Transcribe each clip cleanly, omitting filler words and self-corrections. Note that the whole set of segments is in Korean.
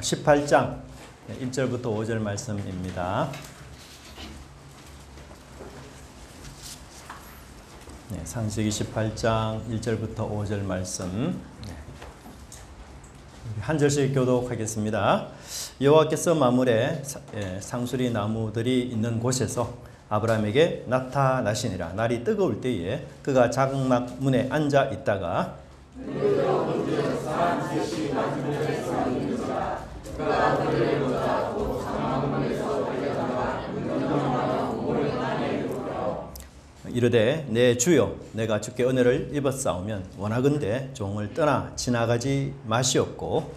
18장 1절부터 5절 말씀입니다. 창세기 18장 1절부터 5절 말씀 한 절씩 교독하겠습니다. 여호와께서 마물에 상수리 나무들이 있는 곳에서 아브라함에게 나타나시니라. 날이 뜨거울 때에 그가 장막 문에 앉아 있다가 이르되 내 주여 내가 주께 은혜를 입었사오면 원하건대 종을 떠나 지나가지 마시옵고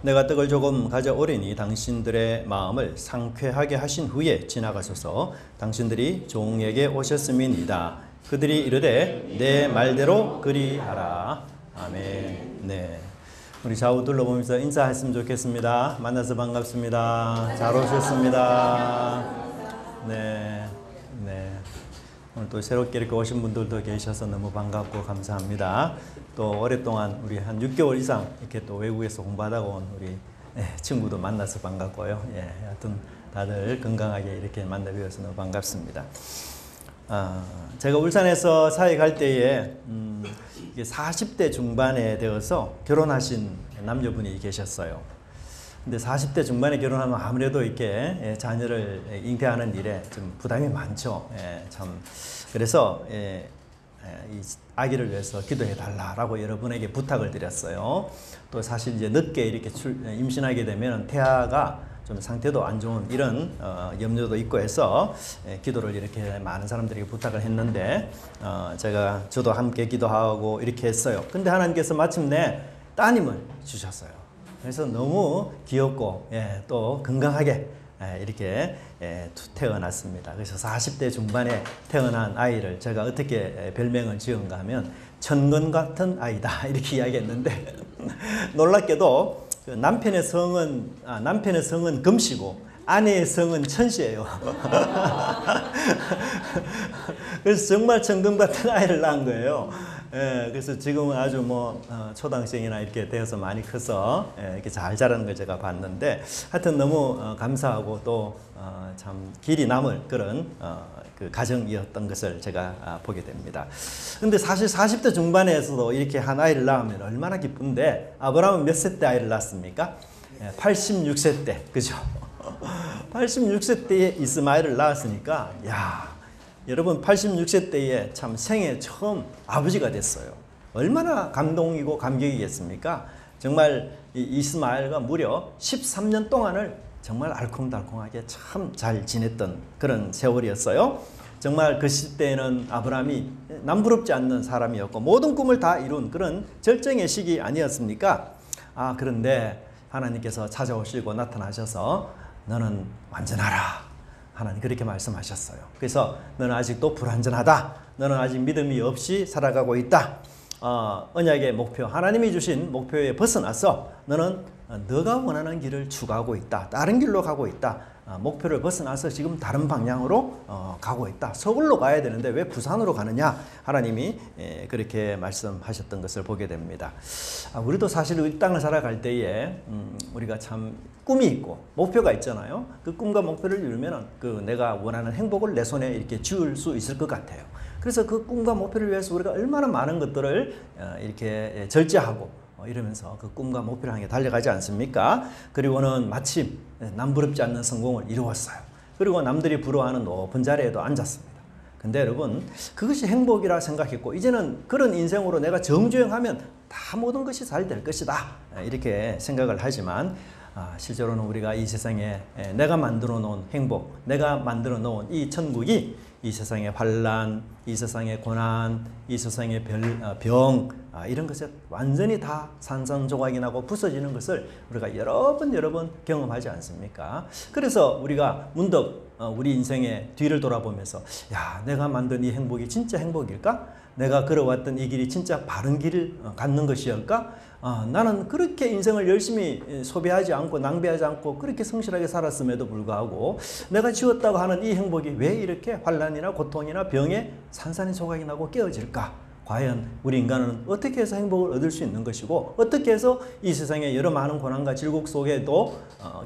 내가 떡을 조금 가져오리니 당신들의 마음을 상쾌하게 하신 후에 지나가소서. 당신들이 종에게 오셨음이니이다. 그들이 이르되 내 말대로 그리하라. 아멘. 네. 우리 좌우 둘러보면서 인사했으면 좋겠습니다. 만나서 반갑습니다. 잘 오셨습니다. 네. 오늘 또 새롭게 이렇게 오신 분들도 계셔서 너무 반갑고 감사합니다. 또 오랫동안 우리 한 6개월 이상 이렇게 또 외국에서 공부하다가 온 우리 친구도 만나서 반갑고요. 하여튼 다들 건강하게 이렇게 만나 뵈어서 너무 반갑습니다. 제가 울산에서 사회 갈 때에 40대 중반에 되어서 결혼하신 남녀분이 계셨어요. 근데 40대 중반에 결혼하면 아무래도 이렇게 자녀를 잉태하는 일에 좀 부담이 많죠. 참 그래서 이 아기를 위해서 기도해 달라라고 여러분에게 부탁을 드렸어요. 또 사실 이제 늦게 이렇게 임신하게 되면 태아가 좀 상태도 안 좋은 이런 염려도 있고 해서 기도를 이렇게 많은 사람들에게 부탁을 했는데 저도 함께 기도하고 이렇게 했어요. 근데 하나님께서 마침내 따님을 주셨어요. 그래서 너무 귀엽고 또 건강하게 이렇게 태어났습니다. 그래서 40대 중반에 태어난 아이를 제가 어떻게 별명을 지은가 하면 천건 같은 아이다 이렇게 이야기했는데 놀랍게도 남편의 성은 금씨고 아내의 성은 천씨예요. 그래서 정말 천금 같은 아이를 낳은 거예요. 그래서 지금은 아주 초등학생이나 이렇게 되어서 많이 커서 이렇게 잘 자라는 걸 제가 봤는데 하여튼 너무 감사하고 또 참 길이 남을 그런 그 가정이었던 것을 제가 보게 됩니다. 근데 사실 40대 중반에서도 이렇게 한 아이를 낳으면 얼마나 기쁜데 아브라함은 몇 세 때 아이를 낳았습니까? 86세 때, 그죠? 86세 때에 이스마엘을 낳았으니까 여러분 86세 때에 참 생애 처음 아버지가 됐어요. 얼마나 감동이고 감격이겠습니까? 정말 이스마엘과 무려 13년 동안을 정말 알콩달콩하게 참 잘 지냈던 그런 세월이었어요. 정말 그 시대에는 아브라함이 남부럽지 않는 사람이었고 모든 꿈을 다 이룬 그런 절정의 시기 아니었습니까? 그런데 하나님께서 찾아오시고 나타나셔서 너는 완전하라. 하나님 그렇게 말씀하셨어요. 그래서 너는 아직도 불완전하다. 너는 아직 믿음이 없이 살아가고 있다. 언약의 목표, 하나님이 주신 목표에 벗어나서 너는 너가 원하는 길을 추구하고 있다. 다른 길로 가고 있다. 목표를 벗어나서 지금 다른 방향으로 가고 있다. 서울로 가야 되는데 왜 부산으로 가느냐? 하나님이 그렇게 말씀하셨던 것을 보게 됩니다. 우리도 사실 이 땅을 살아갈 때에 우리가 참 꿈이 있고 목표가 있잖아요. 그 꿈과 목표를 이루면 내가 원하는 행복을 내 손에 이렇게 쥐을 수 있을 것 같아요. 그래서 그 꿈과 목표를 위해서 우리가 얼마나 많은 것들을 이렇게 절제하고 이러면서 그 꿈과 목표를 향해 달려가지 않습니까? 그리고는 마침 남부럽지 않는 성공을 이루었어요. 그리고 남들이 부러워하는 높은 자리에도 앉았습니다. 근데 여러분 그것이 행복이라 생각했고 이제는 그런 인생으로 내가 정주행하면 다 모든 것이 잘 될 것이다 이렇게 생각을 하지만 실제로는 우리가 이 세상에 내가 만들어 놓은 행복, 내가 만들어 놓은 이 천국이 이 세상의 환난, 이 세상의 고난, 이 세상의 병 이런 것에 완전히 다 산산조각이 나고 부서지는 것을 우리가 여러 번 경험하지 않습니까? 그래서 우리가 문득 우리 인생의 뒤를 돌아보면서 내가 만든 이 행복이 진짜 행복일까? 내가 걸어왔던 이 길이 진짜 바른 길을 갖는 것이었을까? 나는 그렇게 인생을 열심히 소비하지 않고 낭비하지 않고 그렇게 성실하게 살았음에도 불구하고 내가 지었다고 하는 이 행복이 왜 이렇게 환난이나 고통이나 병에 산산이 조각이 나고 깨어질까? 과연 우리 인간은 어떻게 해서 행복을 얻을 수 있는 것이고 어떻게 해서 이 세상의 여러 많은 고난과 질곡 속에도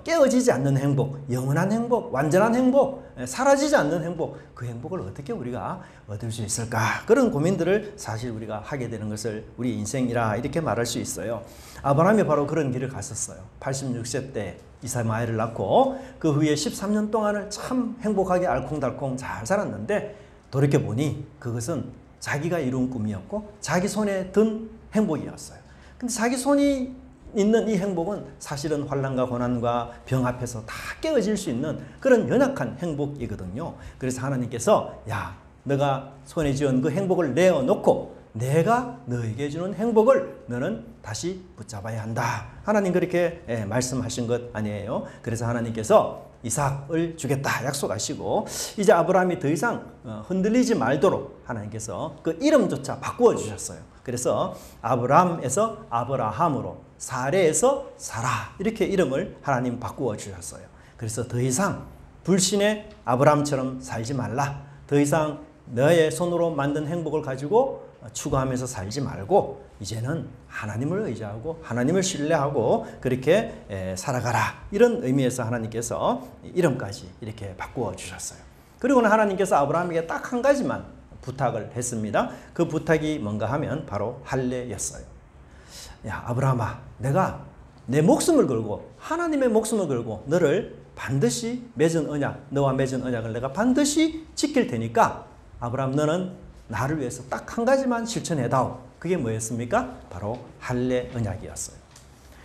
깨어지지 않는 행복, 영원한 행복, 완전한 행복, 사라지지 않는 행복, 그 행복을 어떻게 우리가 얻을 수 있을까? 그런 고민들을 사실 우리가 하게 되는 것을 우리 인생이라 이렇게 말할 수 있어요. 아브라함이 바로 그런 길을 갔었어요. 86세 때 이스마엘을 낳고 그 후에 13년 동안을 참 행복하게 알콩달콩 잘 살았는데 돌이켜보니 그것은 자기가 이룬 꿈이었고 자기 손에 든 행복이었어요. 근데 자기 손이 있는 이 행복은 사실은 환난과 고난과 병 앞에서 다 깨어질 수 있는 그런 연약한 행복이거든요. 그래서 하나님께서 야, 너가 손에 쥐은 그 행복을 내어놓고 내가 너에게 주는 행복을 너는 다시 붙잡아야 한다. 하나님 그렇게 말씀하신 것 아니에요. 그래서 하나님께서 이삭을 주겠다 약속하시고 이제 아브라함이 더 이상 흔들리지 말도록 하나님께서 그 이름조차 바꾸어 주셨어요. 그래서 아브람에서 아브라함으로 사레에서 사라 이렇게 이름을 하나님 바꾸어 주셨어요. 그래서 더 이상 불신의 아브라함처럼 살지 말라. 더 이상 너의 손으로 만든 행복을 가지고 추구하면서 살지 말고 이제는 하나님을 의지하고 하나님을 신뢰하고 그렇게 살아가라. 이런 의미에서 하나님께서 이름까지 이렇게 바꾸어 주셨어요. 그리고는 하나님께서 아브라함에게 딱 한 가지만 부탁을 했습니다. 그 부탁이 뭔가 하면 바로 할례였어요. 야, 아브라함아, 내가 내 목숨을 걸고 하나님의 목숨을 걸고 너를 반드시 맺은 언약, 너와 맺은 언약을 내가 반드시 지킬 테니까 아브라함 너는 나를 위해서 딱 한 가지만 실천해다오. 그게 뭐였습니까? 바로 할례 언약이었어요.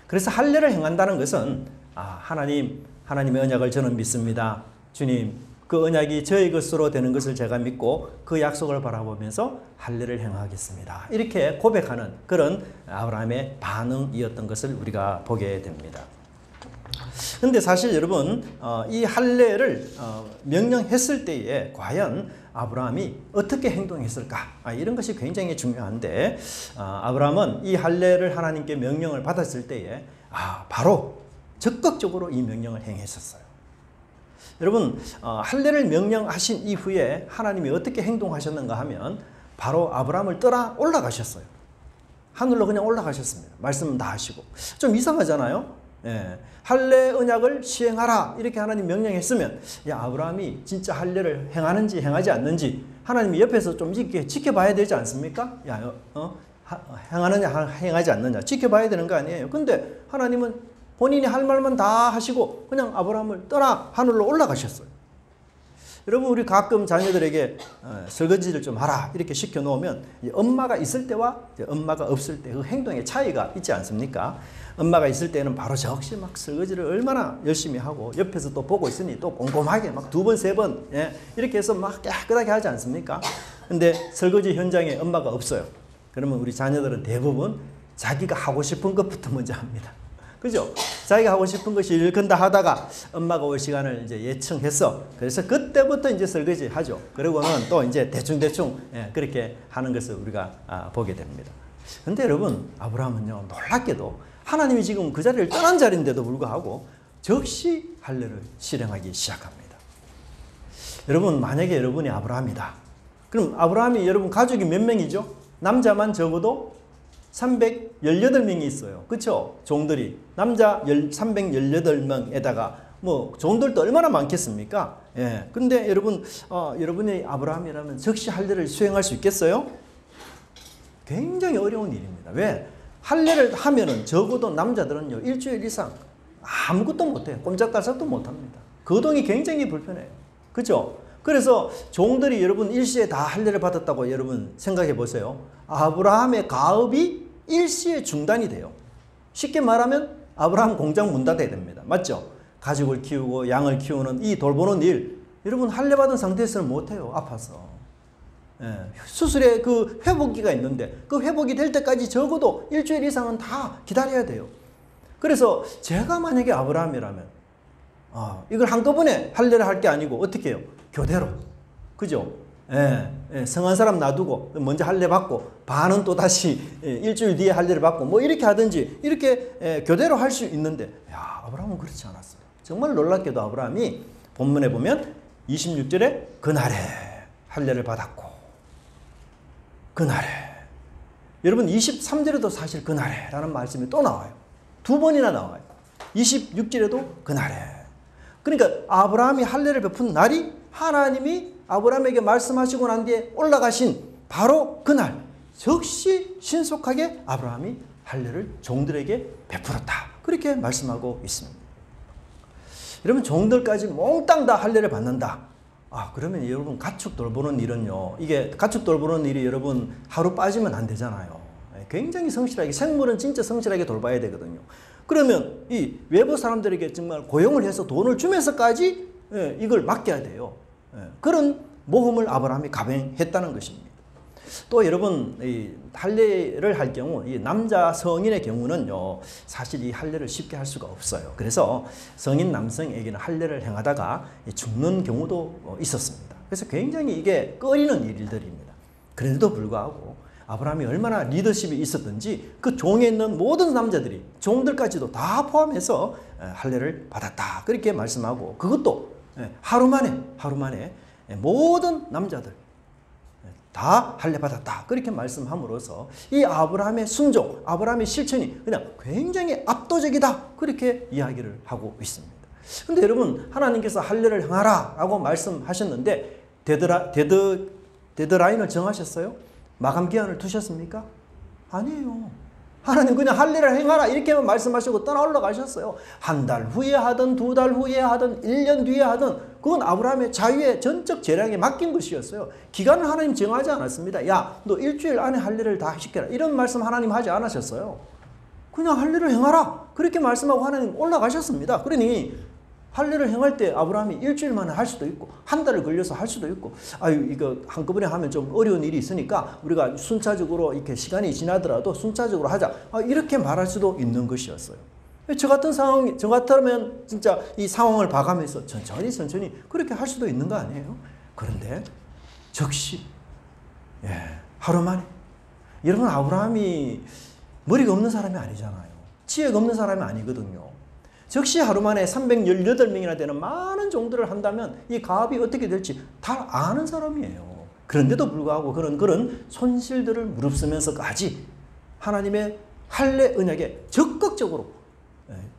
그래서 할례를 행한다는 것은 하나님의 언약을 저는 믿습니다. 주님, 그 언약이 저의 것으로 되는 것을 제가 믿고 그 약속을 바라보면서 할례를 행하겠습니다. 이렇게 고백하는 그런 아브라함의 반응이었던 것을 우리가 보게 됩니다. 근데 사실 여러분 이 할례를 명령했을 때에 과연 아브라함이 어떻게 행동했을까? 이런 것이 굉장히 중요한데 아브라함은 이 할례를 하나님께 명령을 받았을 때에 바로 적극적으로 이 명령을 행했었어요. 여러분 할례를 명령하신 이후에 하나님이 어떻게 행동하셨는가 하면 바로 아브라함을 떠나 올라가셨어요. 하늘로 그냥 올라가셨습니다. 말씀 다 하시고. 좀 이상하잖아요. 예, 할례 언약을 시행하라 이렇게 하나님 명령했으면 야, 아브라함이 진짜 할례를 행하는지 행하지 않는지 하나님이 옆에서 좀 이렇게 지켜봐야 되지 않습니까? 야, 행하느냐 행하지 않느냐 지켜봐야 되는 거 아니에요. 근데 하나님은 본인이 할 말만 다 하시고 그냥 아브라함을 떠나 하늘로 올라가셨어요. 여러분 우리 가끔 자녀들에게 설거지를 좀 하라 이렇게 시켜놓으면 엄마가 있을 때와 엄마가 없을 때 그 행동의 차이가 있지 않습니까? 엄마가 있을 때는 바로 적시 막 설거지를 얼마나 열심히 하고 옆에서 또 보고 있으니 또 꼼꼼하게 막 2번, 3번 이렇게 해서 막 깨끗하게 하지 않습니까? 근데 설거지 현장에 엄마가 없어요. 그러면 우리 자녀들은 대부분 자기가 하고 싶은 것부터 먼저 합니다. 그죠? 자기가 하고 싶은 것이 일근다 하다가 엄마가 올 시간을 이제 예청했어. 그래서 그때부터 이제 설거지 하죠. 그리고는 또 이제 대충대충 그렇게 하는 것을 우리가 보게 됩니다. 근데 여러분, 아브라함은요, 놀랍게도 하나님이 지금 그 자리를 떠난 자리인데도 불구하고 즉시 할례를 실행하기 시작합니다. 여러분, 만약에 여러분이 아브라함이다. 그럼 아브라함이 여러분 가족이 몇 명이죠? 남자만 적어도 318명이 있어요. 그렇죠? 종들이. 남자 318명에다가 뭐 종들도 얼마나 많겠습니까? 예. 근데 여러분, 여러분이 아브라함이라면 즉시 할례를 수행할 수 있겠어요? 굉장히 어려운 일입니다. 왜? 할례를 하면은 적어도 남자들은요, 일주일 이상 아무것도 못해요. 꼼짝달싹도 못합니다. 거동이 굉장히 불편해요. 그죠? 그래서 종들이 여러분 일시에 다 할례를 받았다고 여러분 생각해 보세요. 아브라함의 가업이 일시에 중단이 돼요. 쉽게 말하면 아브라함 공장 문 닫아야 됩니다. 맞죠? 가족을 키우고 양을 키우는 이 돌보는 일, 여러분 할례 받은 상태에서는 못해요. 아파서. 예, 수술에 그 회복기가 있는데 그 회복이 될 때까지 적어도 일주일 이상은 다 기다려야 돼요. 그래서 제가 만약에 아브라함이라면 이걸 한꺼번에 할례를 할 게 아니고 어떻게 해요? 교대로. 그죠? 성한 사람 놔두고 먼저 할례 받고 반은 또 다시 일주일 뒤에 할례를 받고 뭐 이렇게 하든지 이렇게 교대로 할 수 있는데 야, 아브라함은 그렇지 않았어요. 정말 놀랍게도 아브라함이 본문에 보면 26절에 그날에 할례를 받았고 그날에 여러분 23절에도 사실 그날에 라는 말씀이 또 나와요. 두 번이나 나와요. 26절에도 그날에. 그러니까 아브라함이 할례를 베푼 날이 하나님이 아브라함에게 말씀하시고 난 뒤에 올라가신 바로 그날, 즉시 신속하게 아브라함이 할례를 종들에게 베풀었다. 그렇게 말씀하고 있습니다. 여러분 종들까지 몽땅 다 할례를 받는다. 그러면 여러분 가축 돌보는 일은요. 이게 가축 돌보는 일이 여러분 하루 빠지면 안 되잖아요. 굉장히 성실하게, 생물은 진짜 성실하게 돌봐야 되거든요. 그러면 이 외부 사람들에게 정말 고용을 해서 돈을 주면서까지 이걸 맡겨야 돼요. 그런 모험을 아브라함이 감행했다는 것입니다. 또 여러분 이 할례를 할 경우 이 남자 성인의 경우는요 사실 이 할례를 쉽게 할 수가 없어요. 그래서 성인 남성에게는 할례를 행하다가 죽는 경우도 있었습니다. 그래서 굉장히 이게 꺼리는 일들입니다. 그런데도 불구하고 아브라함이 얼마나 리더십이 있었든지 그 종에 있는 모든 남자들이 종들까지도 다 포함해서 할례를 받았다. 그렇게 말씀하고 그것도 하루 만에 모든 남자들 다 할례 받았다. 그렇게 말씀함으로써 이 아브라함의 순종, 아브라함의 실천이 그냥 굉장히 압도적이다. 그렇게 이야기를 하고 있습니다. 근데 여러분 하나님께서 할례를 행하라 라고 말씀하셨는데 데드라인을 정하셨어요? 마감 기한을 두셨습니까? 아니에요. 하나님 그냥 할례를 행하라 이렇게만 말씀하시고 떠나 올라가셨어요. 한 달 후에 하든 두 달 후에 하든 1년 뒤에 하든 그건 아브라함의 자유의 전적 재량에 맡긴 것이었어요. 기간을 하나님 정하지 않았습니다. 야, 너 일주일 안에 할례를 다 시켜라. 이런 말씀 하나님 하지 않으셨어요. 그냥 할례를 행하라. 그렇게 말씀하고 하나님 올라가셨습니다. 그러니 할례를 행할 때 아브라함이 일주일 만에 할 수도 있고 한 달을 걸려서 할 수도 있고 이거 한꺼번에 하면 좀 어려운 일이 있으니까 우리가 순차적으로 이렇게 시간이 지나더라도 순차적으로 하자. 이렇게 말할 수도 있는 것이었어요. 저 같은 상황, 저 같으면 진짜 이 상황을 봐가면서 천천히 그렇게 할 수도 있는 거 아니에요? 그런데 즉시 하루 만에 여러분 아브라함이 머리가 없는 사람이 아니잖아요. 지혜가 없는 사람이 아니거든요. 즉시 하루 만에 318명이나 되는 많은 종들을 한다면 이 가압이 어떻게 될지 다 아는 사람이에요. 그런데도 불구하고 그런 손실들을 무릅쓰면서까지 하나님의 할례 언약에 적극적으로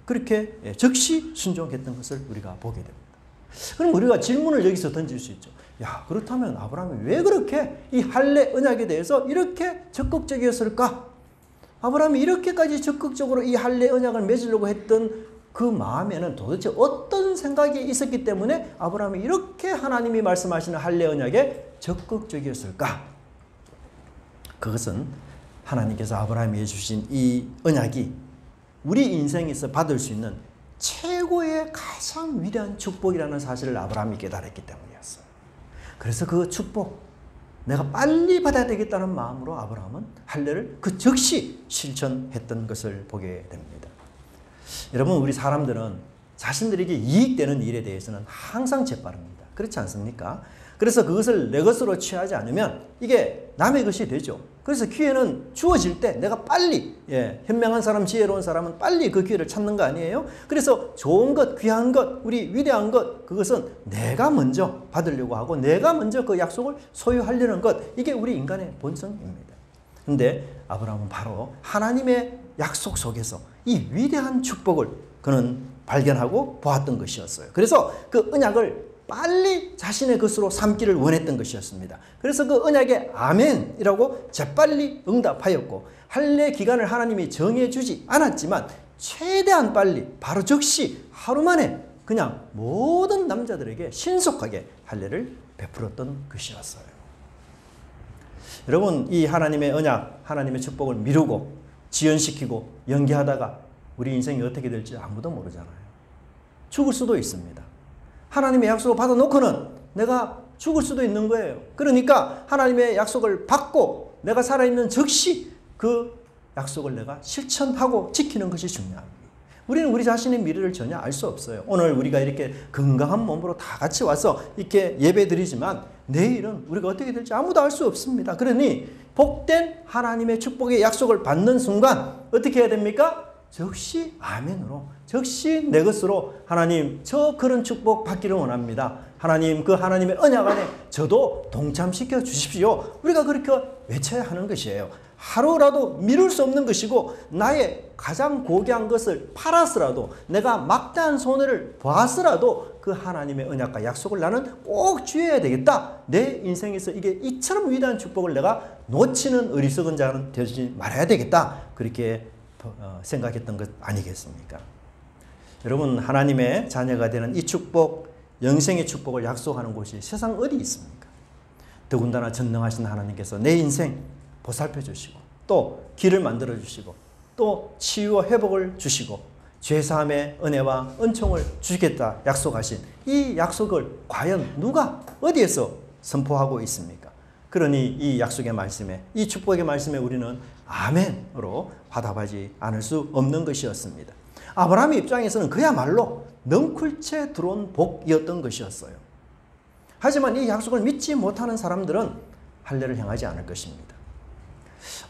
그렇게 즉시 순종했던 것을 우리가 보게 됩니다. 그럼 우리가 질문을 여기서 던질 수 있죠. 야, 그렇다면 아브라함이 왜 그렇게 이 할례 언약에 대해서 이렇게 적극적이었을까? 아브라함이 이렇게까지 적극적으로 이 할례 언약을 맺으려고 했던 그 마음에는 도대체 어떤 생각이 있었기 때문에 아브라함이 이렇게 하나님이 말씀하시는 할례 언약에 적극적이었을까? 그것은 하나님께서 아브라함에게 주신 이 언약이 우리 인생에서 받을 수 있는 최고의 가장 위대한 축복이라는 사실을 아브라함이 깨달았기 때문이었어요. 그래서 그 축복, 내가 빨리 받아야 되겠다는 마음으로 아브라함은 할례를 그 즉시 실천했던 것을 보게 됩니다. 여러분 우리 사람들은 자신들에게 이익되는 일에 대해서는 항상 재빠릅니다. 그렇지 않습니까? 그래서 그것을 내 것으로 취하지 않으면 이게 남의 것이 되죠. 그래서 기회는 주어질 때 내가 빨리 현명한 사람, 지혜로운 사람은 빨리 그 기회를 찾는 거 아니에요? 그래서 좋은 것, 귀한 것, 우리 위대한 것 그것은 내가 먼저 받으려고 하고 내가 먼저 그 약속을 소유하려는 것 이게 우리 인간의 본성입니다. 그런데 아브라함은 바로 하나님의 약속 속에서 이 위대한 축복을 그는 발견하고 보았던 것이었어요. 그래서 그 언약을 빨리 자신의 것으로 삼기를 원했던 것이었습니다. 그래서 그 언약에 아멘이라고 재빨리 응답하였고 할례 기간을 하나님이 정해주지 않았지만 최대한 빨리 바로 즉시 하루 만에 그냥 모든 남자들에게 신속하게 할례를 베풀었던 것이었어요. 여러분 이 하나님의 언약, 하나님의 축복을 미루고 지연시키고 연기하다가 우리 인생이 어떻게 될지 아무도 모르잖아요. 죽을 수도 있습니다. 하나님의 약속을 받아놓고는 내가 죽을 수도 있는 거예요. 그러니까 하나님의 약속을 받고 내가 살아있는 즉시 그 약속을 내가 실천하고 지키는 것이 중요합니다. 우리는 우리 자신의 미래를 전혀 알 수 없어요. 오늘 우리가 이렇게 건강한 몸으로 다 같이 와서 이렇게 예배드리지만 내일은 우리가 어떻게 될지 아무도 알 수 없습니다. 그러니 복된 하나님의 축복의 약속을 받는 순간 어떻게 해야 됩니까? 즉시 아멘으로 즉시 내 것으로 하나님 저 그런 축복 받기를 원합니다. 하나님 그 하나님의 언약 안에 저도 동참시켜 주십시오. 우리가 그렇게 외쳐야 하는 것이에요. 하루라도 미룰 수 없는 것이고 나의 가장 고귀한 것을 팔아서라도 내가 막대한 손해를 보았으라도 그 하나님의 언약과 약속을 나는 꼭 쥐어야 되겠다. 내 인생에서 이게 이처럼 위대한 축복을 내가 놓치는 어리석은 자는 되지 말아야 되겠다. 그렇게 생각했던 것 아니겠습니까? 여러분, 하나님의 자녀가 되는 이 축복, 영생의 축복을 약속하는 곳이 세상 어디 있습니까? 더군다나 전능하신 하나님께서 내 인생 보살펴 주시고 또 길을 만들어 주시고 또 치유와 회복을 주시고 죄사함의 은혜와 은총을 주시겠다 약속하신 이 약속을 과연 누가 어디에서 선포하고 있습니까? 그러니 이 약속의 말씀에, 이 축복의 말씀에 우리는 아멘으로 화답하지 않을 수 없는 것이었습니다. 아브라함의 입장에서는 그야말로 넝쿨째 들어온 복이었던 것이었어요. 하지만 이 약속을 믿지 못하는 사람들은 할례를 행하지 않을 것입니다.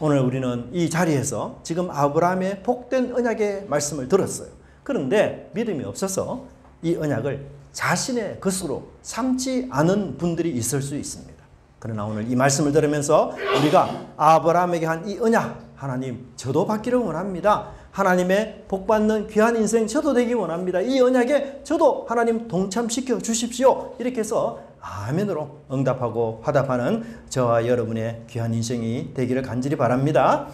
오늘 우리는 이 자리에서 지금 아브라함의 복된 언약의 말씀을 들었어요. 그런데 믿음이 없어서 이 언약을 자신의 것으로 삼지 않은 분들이 있을 수 있습니다. 그러나 오늘 이 말씀을 들으면서 우리가 아브라함에게 한 이 언약, 하나님 저도 받기를 원합니다. 하나님의 복받는 귀한 인생 저도 되기 원합니다. 이 언약에 저도 하나님 동참시켜 주십시오. 이렇게 해서 아멘으로 응답하고 화답하는 저와 여러분의 귀한 인생이 되기를 간절히 바랍니다.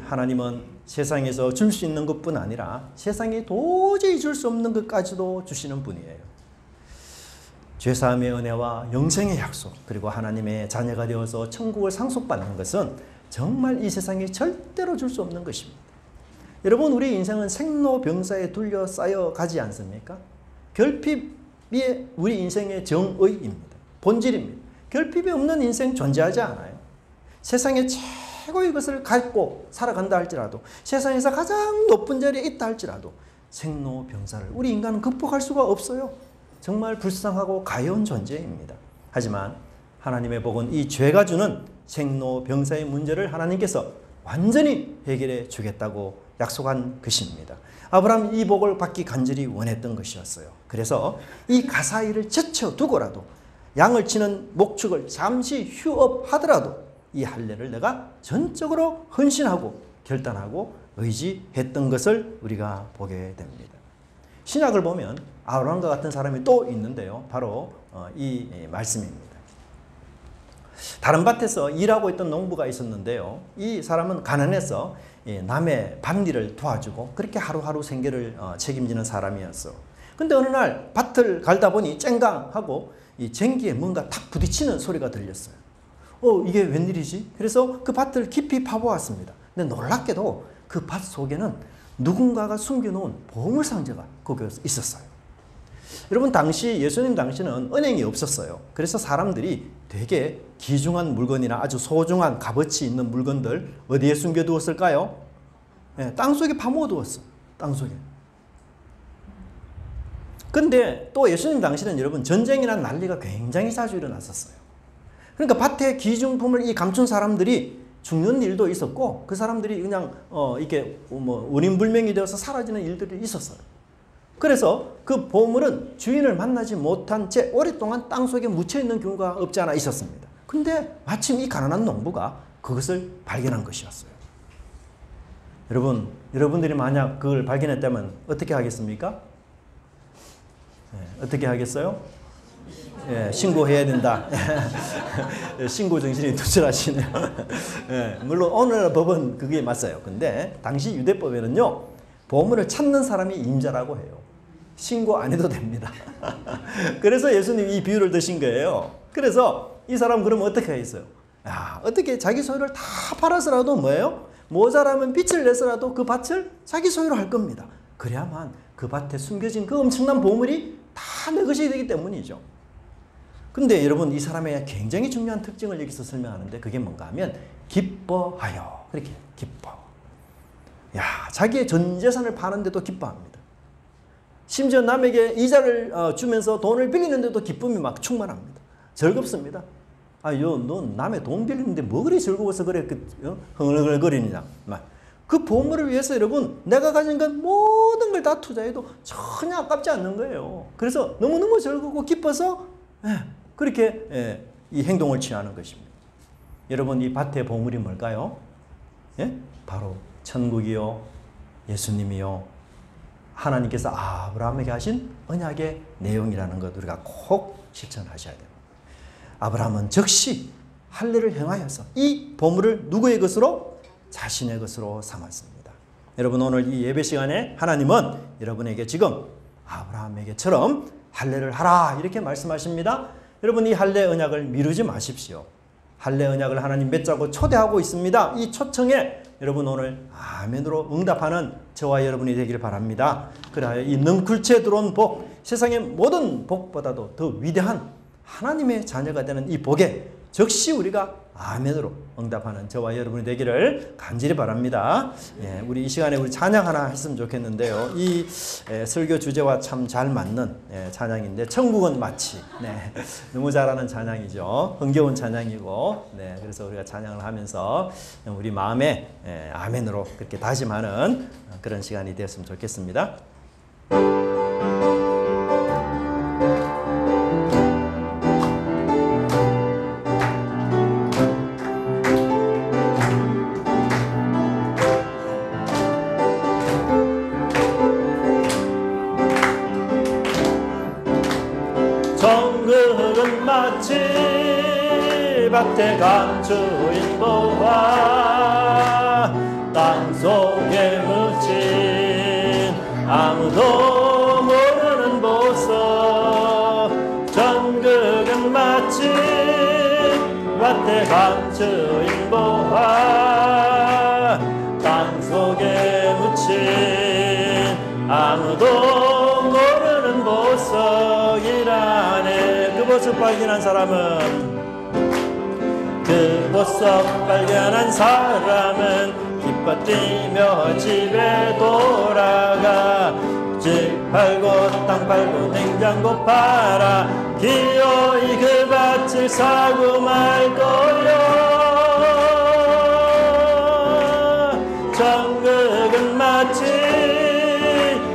하나님은 세상에서 줄 수 있는 것뿐 아니라 세상에 도저히 줄 수 없는 것까지도 주시는 분이에요. 죄사함의 은혜와 영생의 약속, 그리고 하나님의 자녀가 되어서 천국을 상속받는 것은 정말 이 세상에 절대로 줄 수 없는 것입니다. 여러분, 우리 인생은 생로병사에 둘러싸여 가지 않습니까? 결핍이 우리 인생의 정의입니다. 본질입니다. 결핍이 없는 인생 존재하지 않아요. 세상에 최고의 것을 갖고 살아간다 할지라도, 세상에서 가장 높은 자리에 있다 할지라도 생로병사를 우리 인간은 극복할 수가 없어요. 정말 불쌍하고 가여운 존재입니다. 하지만 하나님의 복은 이 죄가 주는 생로병사의 문제를 하나님께서 완전히 해결해 주겠다고 약속한 것입니다. 아브라함이 이 복을 받기 간절히 원했던 것이었어요. 그래서 이 가사일을 제쳐두고라도 양을 치는 목축을 잠시 휴업하더라도 이 할례를 내가 전적으로 헌신하고 결단하고 의지했던 것을 우리가 보게 됩니다. 신약을 보면 아브라함과 같은 사람이 또 있는데요. 바로 이 말씀입니다. 다른 밭에서 일하고 있던 농부가 있었는데요. 이 사람은 가난해서 남의 밭일을 도와주고 그렇게 하루하루 생계를 책임지는 사람이었어. 근데 어느 날 밭을 갈다 보니 쨍강하고 이 쟁기에 뭔가 탁 부딪히는 소리가 들렸어요. 이게 웬일이지? 그래서 그 밭을 깊이 파보았습니다. 근데 놀랍게도 그 밭 속에는 누군가가 숨겨놓은 보물 상자가 거기에 있었어요. 여러분, 당시 예수님 당시는 은행이 없었어요. 그래서 사람들이 되게 귀중한 물건이나 아주 소중한 값어치 있는 물건들 어디에 숨겨두었을까요? 땅속에 파묻어두었어. 땅속에. 근데 또 예수님 당시는 여러분 전쟁이나 난리가 굉장히 자주 일어났었어요. 그러니까 밭에 귀중품을 이 감춘 사람들이 죽는 일도 있었고 그 사람들이 그냥 이렇게 원인불명이 되어서 사라지는 일들이 있었어요. 그래서 그 보물은 주인을 만나지 못한 채 오랫동안 땅속에 묻혀있는 경우가 없지 않아 있었습니다. 근데 마침 이 가난한 농부가 그것을 발견한 것이었어요. 여러분들이 만약 그걸 발견했다면 어떻게 하겠습니까? 어떻게 하겠어요? 신고해야 된다. 신고 정신이 투철하시네요. 물론 오늘 법은 그게 맞아요. 근데 당시 유대법에는요, 보물을 찾는 사람이 임자라고 해요. 신고 안 해도 됩니다. 그래서 예수님 이 비유를 드신 거예요. 그래서 이 사람 그러면 어떻게 하겠어요? 어떻게 자기 소유를 다 팔아서라도 뭐예요? 모자라면 빚을 내서라도 그 밭을 자기 소유로 할 겁니다. 그래야만 그 밭에 숨겨진 그 엄청난 보물이 다 내 것이 되기 때문이죠. 근데 여러분, 이 사람의 굉장히 중요한 특징을 여기서 설명하는데 그게 뭔가 하면 기뻐하여. 그렇게 기뻐. 자기의 전 재산을 파는데도 기뻐합니다. 심지어 남에게 이자를 주면서 돈을 빌리는데도 기쁨이 막 충만합니다. 즐겁습니다. 너 남의 돈 빌리는데 뭐 그리 즐거워서 그래 흥얼흥얼거리느냐. 그 보물을 위해서 여러분, 내가 가진 것 모든 걸 다 투자해도 전혀 아깝지 않는 거예요. 그래서 너무너무 즐겁고 기뻐서 그렇게 이 행동을 취하는 것입니다. 여러분, 이 밭의 보물이 뭘까요? 예? 바로 천국이요, 예수님이요, 하나님께서 아브라함에게 하신 언약의 내용이라는 것 우리가 꼭 실천하셔야 됩니다. 아브라함은 즉시 할례를 행하여서 이 보물을 누구의 것으로? 자신의 것으로 삼았습니다. 여러분, 오늘 이 예배 시간에 하나님은 여러분에게 지금 아브라함에게처럼 할례를 하라 이렇게 말씀하십니다. 여러분, 이 할례 언약을 미루지 마십시오. 할례 언약을 하나님 맺자고 초대하고 있습니다. 이 초청에 여러분 오늘 아멘으로 응답하는 저와 여러분이 되기를 바랍니다. 그래야 이 능굴채 들어온 복, 세상의 모든 복보다도 더 위대한 하나님의 자녀가 되는 이 복에 즉시 우리가 아멘으로 응답하는 저와 여러분이 되기를 간절히 바랍니다. 예, 우리 이 시간에 우리 찬양 하나 했으면 좋겠는데요. 이 설교 주제와 참 잘 맞는 찬양인데, 천국은 마치, 네, 너무 잘하는 찬양이죠. 흥겨운 찬양이고, 네, 그래서 우리가 찬양을 하면서 우리 마음에 아멘으로 그렇게 다짐하는 그런 시간이 되었으면 좋겠습니다. 천국은 마치 밭에 감추인 보화, 땅속에 묻힌 아무도 모르는 보석. 천국은 마치 밭에 감추인 보화, 땅속에 묻힌 아무도 모르는 보석이라네. 그 보석 발견한 사람은, 그 보석 발견한 사람은 기뻐 뛰며 집에 돌아가 집 팔고 땅 팔고 냉장고 팔아 기어이 그 밭을 사고 말 거요. 천국은 마치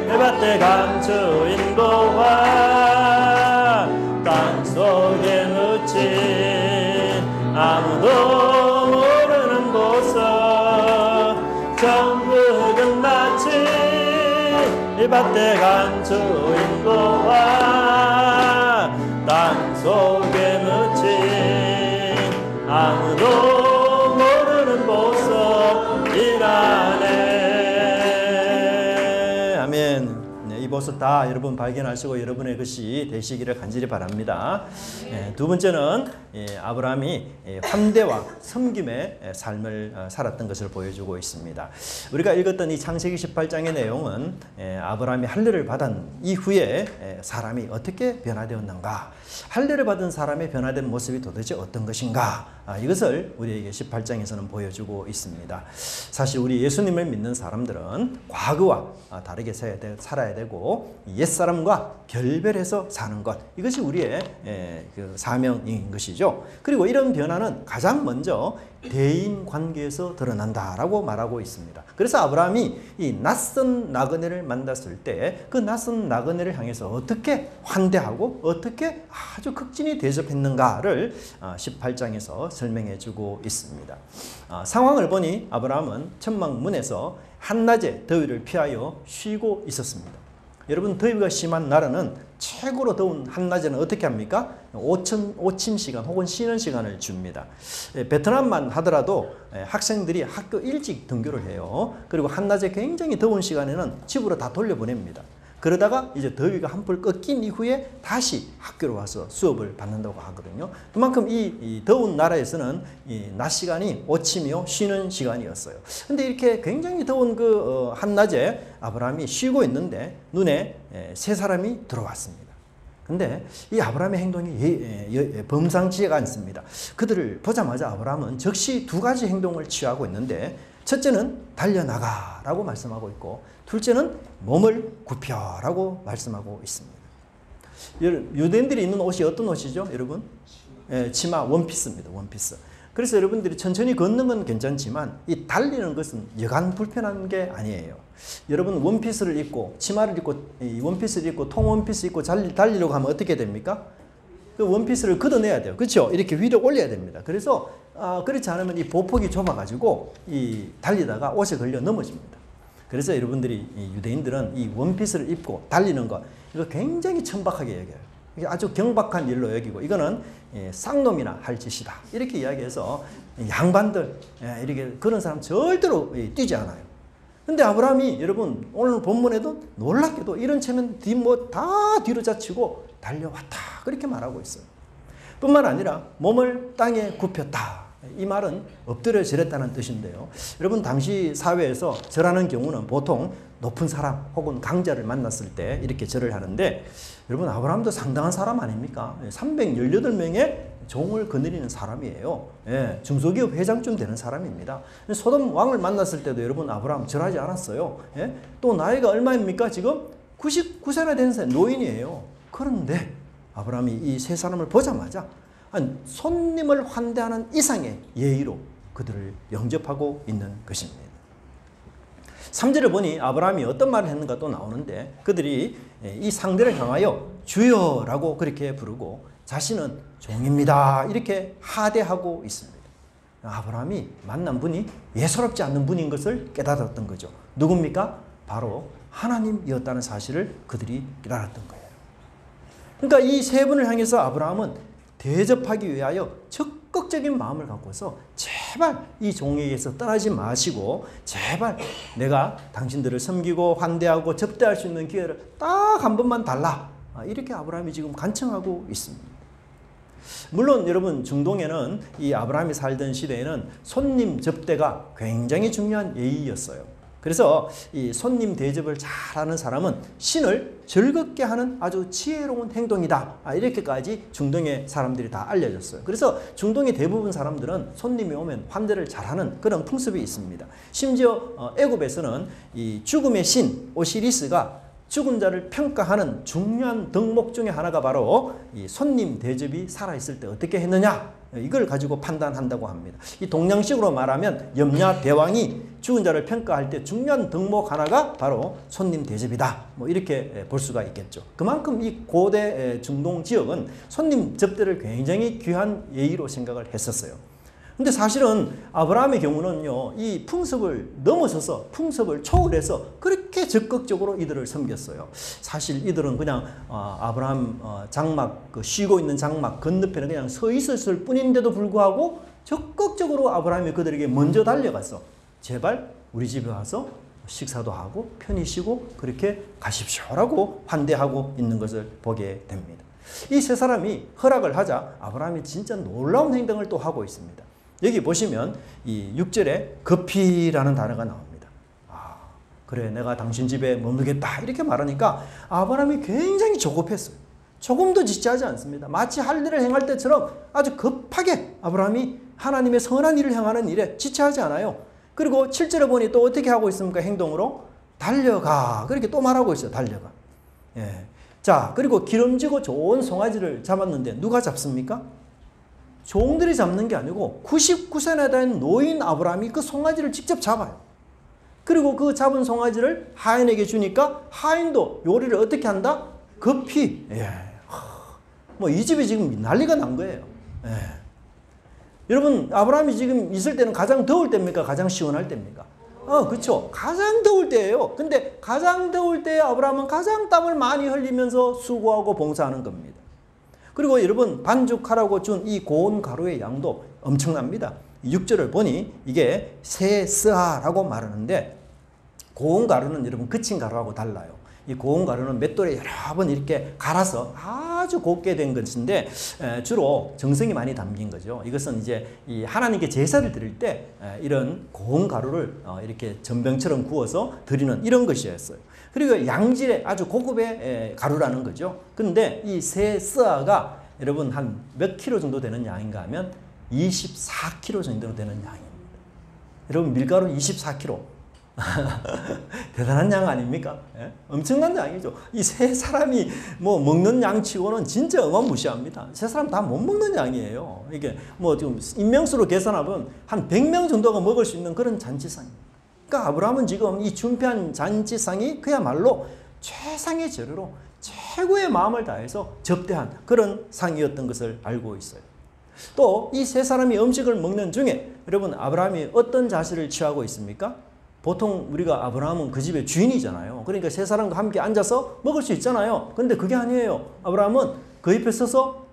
밭에 감추인 보화, 땅속에 묻힌 아무도 모르는 보석. 천국은 마치 이 밭에 감추인 보화, 땅속에 묻힌 아무도 모르는 보석이라네. 아멘. 이 보석 다 여러분 발견하시고 여러분의 것이 되시기를 간절히 바랍니다. 두 번째는 아브라함이 환대와 섬김의 삶을 살았던 것을 보여주고 있습니다. 우리가 읽었던 이 창세기 18장의 내용은 아브라함이 할례를 받은 이후에 사람이 어떻게 변화되었는가, 할례를 받은 사람의 변화된 모습이 도대체 어떤 것인가, 이것을 우리에게 18장에서는 보여주고 있습니다. 사실 우리 예수님을 믿는 사람들은 과거와 다르게 살아야 되고 옛사람과 결별해서 사는 것, 이것이 우리의 그 사명인 것이죠. 그리고 이런 변화는 가장 먼저 대인 관계에서 드러난다라고 말하고 있습니다. 그래서 아브라함이 이 낯선 나그네를 만났을 때 그 낯선 나그네를 향해서 어떻게 환대하고 어떻게 아주 극진히 대접했는가를 18장에서 설명해 주고 있습니다. 상황을 보니 아브라함은 천막문에서 한낮에 더위를 피하여 쉬고 있었습니다. 여러분, 더위가 심한 나라는 최고로 더운 한낮에는 어떻게 합니까? 오침 시간 혹은 쉬는 시간을 줍니다. 베트남만 하더라도 학생들이 학교 일찍 등교를 해요. 그리고 한낮에 굉장히 더운 시간에는 집으로 다 돌려보냅니다. 그러다가 이제 더위가 한풀 꺾인 이후에 다시 학교로 와서 수업을 받는다고 하거든요. 그만큼 이 더운 나라에서는 이 낮 시간이 오침이요, 쉬는 시간이었어요. 근데 이렇게 굉장히 더운 그 한낮에 아브라함이 쉬고 있는데 눈에 세 사람이 들어왔습니다. 근데 이 아브라함의 행동이 범상치가 않습니다. 그들을 보자마자 아브라함은 즉시 두 가지 행동을 취하고 있는데, 첫째는 달려나가라고 말씀하고 있고, 둘째는 몸을 굽혀라고 말씀하고 있습니다. 유대인들이 입는 옷이 어떤 옷이죠, 여러분? 치마, 원피스입니다. 원피스. 그래서 여러분들이 천천히 걷는 건 괜찮지만 이 달리는 것은 여간 불편한 게 아니에요. 여러분, 원피스를 입고 치마를 입고 이 원피스를 입고 통원피스 입고 달리려고 하면 어떻게 됩니까? 그 원피스를 걷어내야 돼요. 그렇죠? 이렇게 위로 올려야 됩니다. 그래서 그렇지 않으면 이 보폭이 좁아가지고 이 달리다가 옷에 걸려 넘어집니다. 그래서 여러분들이 이 유대인들은 이 원피스를 입고 달리는 거 이거 굉장히 천박하게 여겨요. 이게 아주 경박한 일로 여기고 이거는 쌍놈이나 할 짓이다. 이렇게 이야기해서 양반들 이렇게 그런 사람 절대로 뛰지 않아요. 근데 아브라함이 여러분 오늘 본문에도 놀랍게도 이런 채면 다 뒤로 자치고 달려왔다. 그렇게 말하고 있어요. 뿐만 아니라 몸을 땅에 굽혔다. 이 말은 엎드려 절했다는 뜻인데요. 여러분 당시 사회에서 절하는 경우는 보통 높은 사람 혹은 강자를 만났을 때 이렇게 절을 하는데 여러분 아브라함도 상당한 사람 아닙니까? 318명의 종을 거느리는 사람이에요. 예, 중소기업 회장쯤 되는 사람입니다. 소돔 왕을 만났을 때도 여러분 아브라함 절하지 않았어요. 예? 또 나이가 얼마입니까? 지금 99세나 된 노인이에요. 그런데 아브라함이 이 세 사람을 보자마자 손님을 환대하는 이상의 예의로 그들을 영접하고 있는 것입니다. 3절을 보니 아브라함이 어떤 말을 했는가 또 나오는데 그들이 이 상대를 향하여 주여라고 그렇게 부르고 자신은 종입니다. 이렇게 하대하고 있습니다. 아브라함이 만난 분이 예사롭지 않는 분인 것을 깨달았던 거죠. 누굽니까? 바로 하나님이었다는 사실을 그들이 깨달았던 거예요. 그러니까 이 세 분을 향해서 아브라함은 대접하기 위하여 적극적인 마음을 갖고서 제발 이 종에게서 떠나지 마시고 제발 내가 당신들을 섬기고 환대하고 접대할 수 있는 기회를 딱 한 번만 달라. 이렇게 아브라함이 지금 간청하고 있습니다. 물론 여러분 중동에는 이 아브라함이 살던 시대에는 손님 접대가 굉장히 중요한 예의였어요. 그래서 이 손님 대접을 잘하는 사람은 신을 즐겁게 하는 아주 지혜로운 행동이다. 이렇게까지 중동의 사람들이 다 알려졌어요. 그래서 중동의 대부분 사람들은 손님이 오면 환대를 잘하는 그런 풍습이 있습니다. 심지어 애굽에서는 이 죽음의 신 오시리스가 죽은 자를 평가하는 중요한 덕목 중에 하나가 바로 이 손님 대접이 살아있을 때 어떻게 했느냐 이걸 가지고 판단한다고 합니다. 이 동양식으로 말하면 염냐 대왕이 죽은 자를 평가할 때 중요한 덕목 하나가 바로 손님 대접이다. 뭐 이렇게 볼 수가 있겠죠. 그만큼 이 고대 중동 지역은 손님 접대를 굉장히 귀한 예의로 생각을 했었어요. 근데 사실은 아브라함의 경우는요, 이 풍습을 넘어서서 풍습을 초월해서 그렇게 적극적으로 이들을 섬겼어요. 사실 이들은 그냥 아브라함 장막 쉬고 있는 장막 건너편에 그냥 서 있었을 뿐인데도 불구하고 적극적으로 아브라함이 그들에게 먼저 달려가서 제발 우리 집에 와서 식사도 하고 편히 쉬고 그렇게 가십시오라고 환대하고 있는 것을 보게 됩니다. 이 세 사람이 허락을 하자 아브라함이 진짜 놀라운 행동을 또 하고 있습니다. 여기 보시면 이 6절에 급히라는 단어가 나옵니다. 그래 내가 당신 집에 머물겠다 이렇게 말하니까 아브라함이 굉장히 조급했어요. 조금도 지체하지 않습니다. 마치 할 일을 행할 때처럼 아주 급하게 아브라함이 하나님의 선한 일을 향하는 일에 지체하지 않아요. 그리고 7절에 보니 또 어떻게 하고 있습니까? 행동으로 달려가 그렇게 또 말하고 있어요. 달려가. 예. 자 그리고 기름지고 좋은 송아지를 잡았는데 누가 잡습니까? 종들이 잡는 게 아니고 99세나 된 노인 아브라함이 그 송아지를 직접 잡아요. 그리고 그 잡은 송아지를 하인에게 주니까 하인도 요리를 어떻게 한다? 급히. 뭐 이 집이 지금 난리가 난 거예요. 여러분 아브라함이 지금 있을 때는 가장 더울 때입니까? 가장 시원할 때입니까? 그렇죠. 가장 더울 때예요. 근데 가장 더울 때 아브라함은 가장 땀을 많이 흘리면서 수고하고 봉사하는 겁니다. 그리고 여러분 반죽하라고 준 이 고운 가루의 양도 엄청납니다. 6절을 보니 이게 세스하라고 말하는데 고운 가루는 여러분 그친 가루하고 달라요. 이 고운 가루는 맷돌에 여러 번 이렇게 갈아서 아주 곱게 된 것인데 주로 정성이 많이 담긴 거죠. 이것은 이제 이 하나님께 제사를 드릴 때 이런 고운 가루를 이렇게 전병처럼 구워서 드리는 이런 것이었어요. 그리고 양질의 아주 고급의 가루라는 거죠. 근데 이 세스아가 여러분 한 몇 킬로 정도 되는 양인가 하면 24kg 정도 되는 양입니다. 여러분 밀가루 24kg. 대단한 양 아닙니까? 엄청난 양이죠. 이 세 사람이 뭐 먹는 양치고는 진짜 어마무시합니다. 세 사람 다 못 먹는 양이에요. 이게 뭐 지금 인명수로 계산하면 한 100명 정도가 먹을 수 있는 그런 잔치상입니다. 그러니까 아브라함은 지금 이 준비한 잔치상이 그야말로 최상의 재료로 최고의 마음을 다해서 접대한 그런 상이었던 것을 알고 있어요. 또 이 세 사람이 음식을 먹는 중에 여러분 아브라함이 어떤 자세를 취하고 있습니까? 보통 우리가 아브라함은 그 집의 주인이잖아요. 그러니까 세 사람과 함께 앉아서 먹을 수 있잖아요. 그런데 그게 아니에요. 아브라함은 그 옆에 서서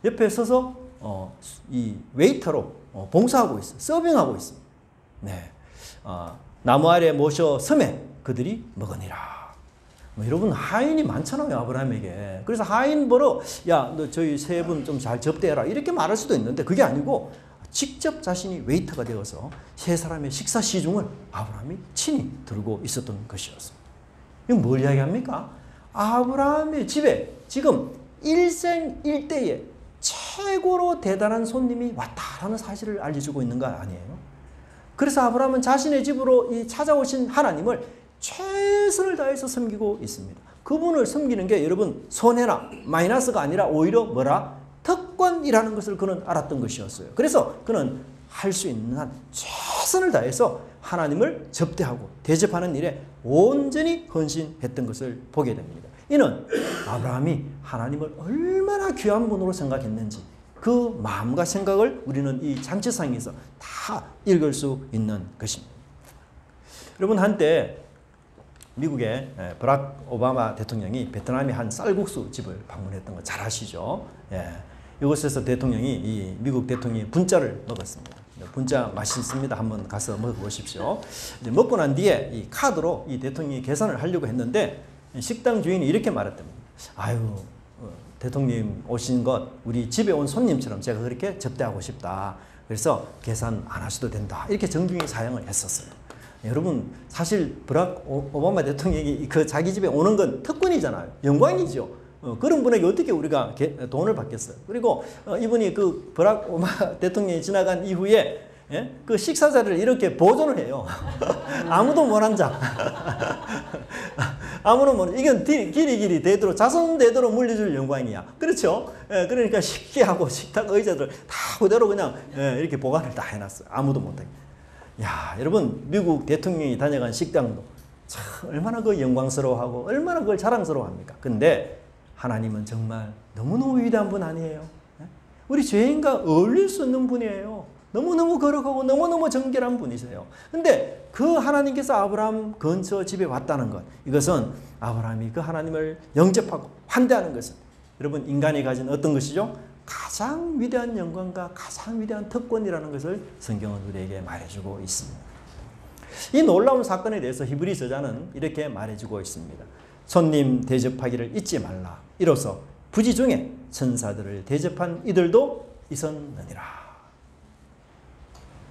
옆에 서서 이 웨이터로 봉사하고 있어요. 서빙하고 있습니다. 네. 나무 아래 모셔 섬에 그들이 먹으니라. 여러분 하인이 많잖아요 아브라함에게. 그래서 하인 보러 야 너 저희 세 분 좀 잘 접대해라 이렇게 말할 수도 있는데 그게 아니고 직접 자신이 웨이터가 되어서 세 사람의 식사 시중을 아브라함이 친히 들고 있었던 것이었습니다. 이건 뭘 이야기합니까? 아브라함의 집에 지금 일생일대에 최고로 대단한 손님이 왔다라는 사실을 알려주고 있는 거 아니에요? 그래서 아브라함은 자신의 집으로 이 찾아오신 하나님을 최선을 다해서 섬기고 있습니다. 그분을 섬기는 게 여러분 손해나 마이너스가 아니라 오히려 뭐라? 특권이라는 것을 그는 알았던 것이었어요. 그래서 그는 할 수 있는 한 최선을 다해서 하나님을 접대하고 대접하는 일에 온전히 헌신했던 것을 보게 됩니다. 이는 아브라함이 하나님을 얼마나 귀한 분으로 생각했는지 그 마음과 생각을 우리는 이 잔치상에서 다 읽을 수 있는 것입니다. 여러분 한때 미국의 버락 오바마 대통령이 베트남의 한 쌀국수 집을 방문했던 거 잘 아시죠? 예. 이곳에서 대통령이 이 미국 대통령이 분짜를 먹었습니다. 분짜 맛있습니다. 한번 가서 먹어보십시오. 이제 먹고 난 뒤에 이 카드로 이 대통령이 계산을 하려고 했는데 식당 주인이 이렇게 말했답니다. 아유, 대통령 오신 것 우리 집에 온 손님처럼 제가 그렇게 접대하고 싶다. 그래서 계산 안 하셔도 된다. 이렇게 정중히 사양을 했었어요. 여러분 사실 버락 오바마 대통령이 그 자기 집에 오는 건 특권이잖아요. 영광이죠. 그런 분에게 어떻게 우리가 돈을 받겠어요. 그리고 이분이 그 버락 오바마 대통령이 지나간 이후에 그 식사 자리를 이렇게 보존을 해요. 아무도 못 앉아. 아무도 못. 이건 길이 대대로 자손 대대로 물려줄 영광이야. 그렇죠? 그러니까 식기하고 식탁 의자들 다 그대로 그냥 이렇게 보관을 다 해놨어요. 아무도 못하게. 야, 여러분 미국 대통령이 다녀간 식당도 참 얼마나 그 영광스러워하고 얼마나 그걸 자랑스러워합니까? 근데 하나님은 정말 너무너무 위대한 분 아니에요? 우리 죄인과 어울릴 수 없는 분이에요. 너무너무 거룩하고 너무너무 정결한 분이세요. 근데 그 하나님께서 아브라함 근처 집에 왔다는 것, 이것은 아브라함이 그 하나님을 영접하고 환대하는 것은 여러분 인간이 가진 어떤 것이죠? 가장 위대한 영광과 가장 위대한 특권이라는 것을 성경은 우리에게 말해주고 있습니다. 이 놀라운 사건에 대해서 히브리 저자는 이렇게 말해주고 있습니다. 손님 대접하기를 잊지 말라. 이로써 부지 중에 천사들을 대접한 이들도 있었느니라.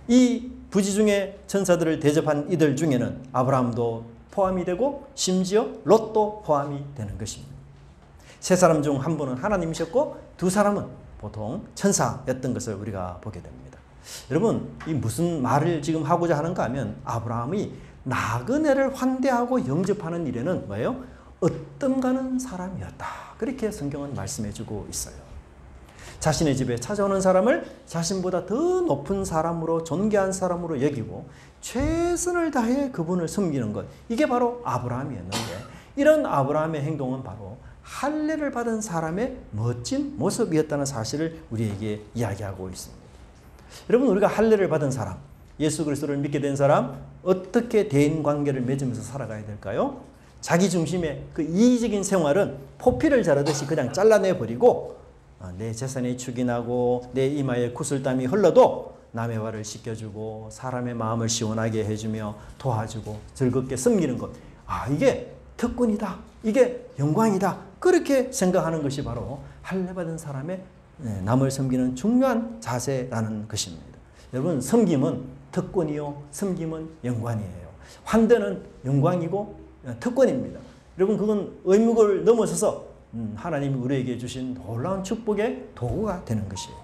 이 부지 중에 천사들을 대접한 이들 중에는 아브라함도 포함이 되고 심지어 롯도 포함이 되는 것입니다. 세 사람 중 한 분은 하나님이셨고 두 사람은 보통 천사였던 것을 우리가 보게 됩니다. 여러분 이 무슨 말을 지금 하고자 하는가 하면 아브라함이 나그네를 환대하고 영접하는 일에는 뭐예요? 어떤가는 사람이었다. 그렇게 성경은 말씀해주고 있어요. 자신의 집에 찾아오는 사람을 자신보다 더 높은 사람으로 존귀한 사람으로 여기고 최선을 다해 그분을 섬기는 것, 이게 바로 아브라함이었는데 이런 아브라함의 행동은 바로 할례를 받은 사람의 멋진 모습이었다는 사실을 우리에게 이야기하고 있습니다. 여러분 우리가 할례를 받은 사람, 예수 그리스도를 믿게 된 사람 어떻게 대인관계를 맺으면서 살아가야 될까요? 자기 중심의 그 이기적인 생활은 포피를 자르듯이 그냥 잘라내버리고 내 재산이 축인하고 내 이마에 구슬땀이 흘러도 남의 화를 씻겨주고 사람의 마음을 시원하게 해주며 도와주고 즐겁게 섬기는 것. 이게 특권이다. 이게 영광이다. 그렇게 생각하는 것이 바로 할례받은 사람의 남을 섬기는 중요한 자세라는 것입니다. 여러분 섬김은 특권이요. 섬김은 영광이에요. 환대는 영광이고 특권입니다. 여러분 그건 의무를 넘어서서 하나님이 우리에게 주신 놀라운 축복의 도구가 되는 것이에요.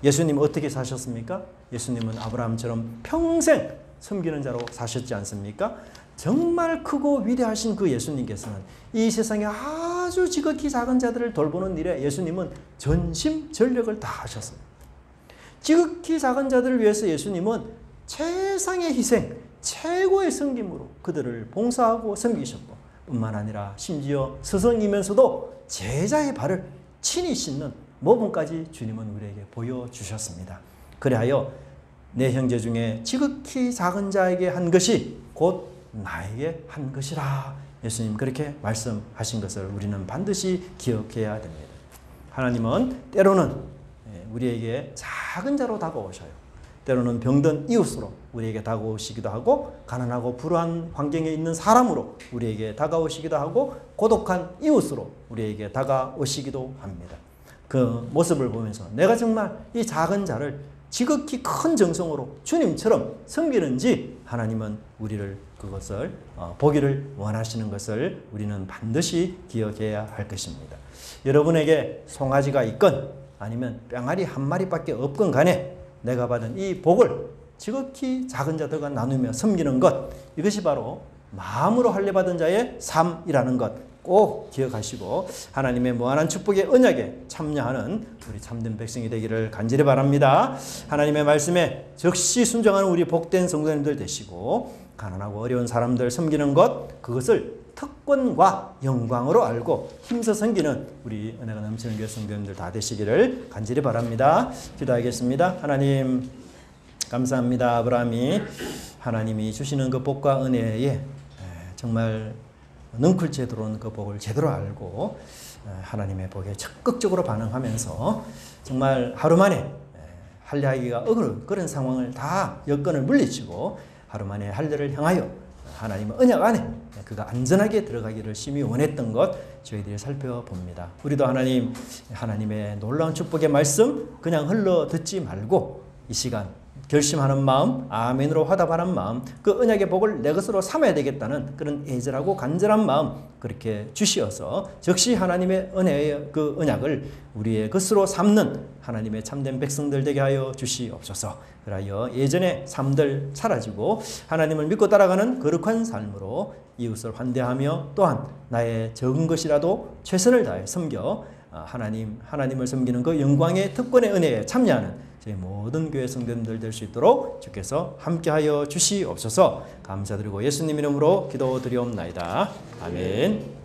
예수님 어떻게 사셨습니까? 예수님은 아브라함처럼 평생 섬기는 자로 사셨지 않습니까? 정말 크고 위대하신 그 예수님께서는 이 세상에 아주 지극히 작은 자들을 돌보는 일에 예수님은 전심전력을 다하셨어요. 지극히 작은 자들을 위해서 예수님은 최상의 희생, 최고의 섬김으로 그들을 봉사하고 섬기셨고 뿐만 아니라 심지어 스승이면서도 제자의 발을 친히 씻는 모범까지 주님은 우리에게 보여주셨습니다. 그리하여 내 형제 중에 지극히 작은 자에게 한 것이 곧 나에게 한 것이라. 예수님 그렇게 말씀하신 것을 우리는 반드시 기억해야 됩니다. 하나님은 때로는 우리에게 작은 자로 다가오셔요. 때로는 병든 이웃으로 우리에게 다가오시기도 하고, 가난하고 불우한 환경에 있는 사람으로 우리에게 다가오시기도 하고, 고독한 이웃으로 우리에게 다가오시기도 합니다. 그 모습을 보면서 내가 정말 이 작은 자를 지극히 큰 정성으로 주님처럼 섬기는지 하나님은 우리를 그것을 보기를 원하시는 것을 우리는 반드시 기억해야 할 것입니다. 여러분에게 송아지가 있건 아니면 뿅아리 한 마리밖에 없건 간에 내가 받은 이 복을 지극히 작은 자들과 나누며 섬기는 것, 이것이 바로 마음으로 할례받은 자의 삶이라는 것 꼭 기억하시고 하나님의 무한한 축복의 언약에 참여하는 우리 참된 백성이 되기를 간절히 바랍니다. 하나님의 말씀에 즉시 순종하는 우리 복된 성도님들 되시고, 가난하고 어려운 사람들 섬기는 것, 그것을 특권과 영광으로 알고 힘써 섬기는 우리 은혜가 넘치는 교회 성도님들 다 되시기를 간절히 바랍니다. 기도하겠습니다. 하나님 감사합니다. 아브라함이 하나님이 주시는 그 복과 은혜에 정말 능쿨째 들어온 그 복을 제대로 알고 하나님의 복에 적극적으로 반응하면서 정말 하루 만에 할례하기가 어려운 그런 상황을 다 여건을 물리치고 하루 만에 할례를 향하여 하나님의 언약 안에 그가 안전하게 들어가기를 심히 원했던 것 저희들이 살펴봅니다. 우리도 하나님의 놀라운 축복의 말씀 그냥 흘러 듣지 말고 이 시간 결심하는 마음, 아멘으로 화답하는 마음, 그 언약의 복을 내 것으로 삼아야 되겠다는 그런 애절하고 간절한 마음 그렇게 주시어서 즉시 하나님의 은혜의 그 언약을 우리의 것으로 삼는 하나님의 참된 백성들 되게 하여 주시옵소서. 그리하여 예전의 삶들 사라지고 하나님을 믿고 따라가는 거룩한 삶으로 이웃을 환대하며 또한 나의 적은 것이라도 최선을 다해 섬겨 하나님을 섬기는 그 영광의 특권의 은혜에 참여하는 저희 모든 교회 성도님들 될 수 있도록 주께서 함께하여 주시옵소서. 감사드리고 예수님 이름으로 기도드리옵나이다. 아멘.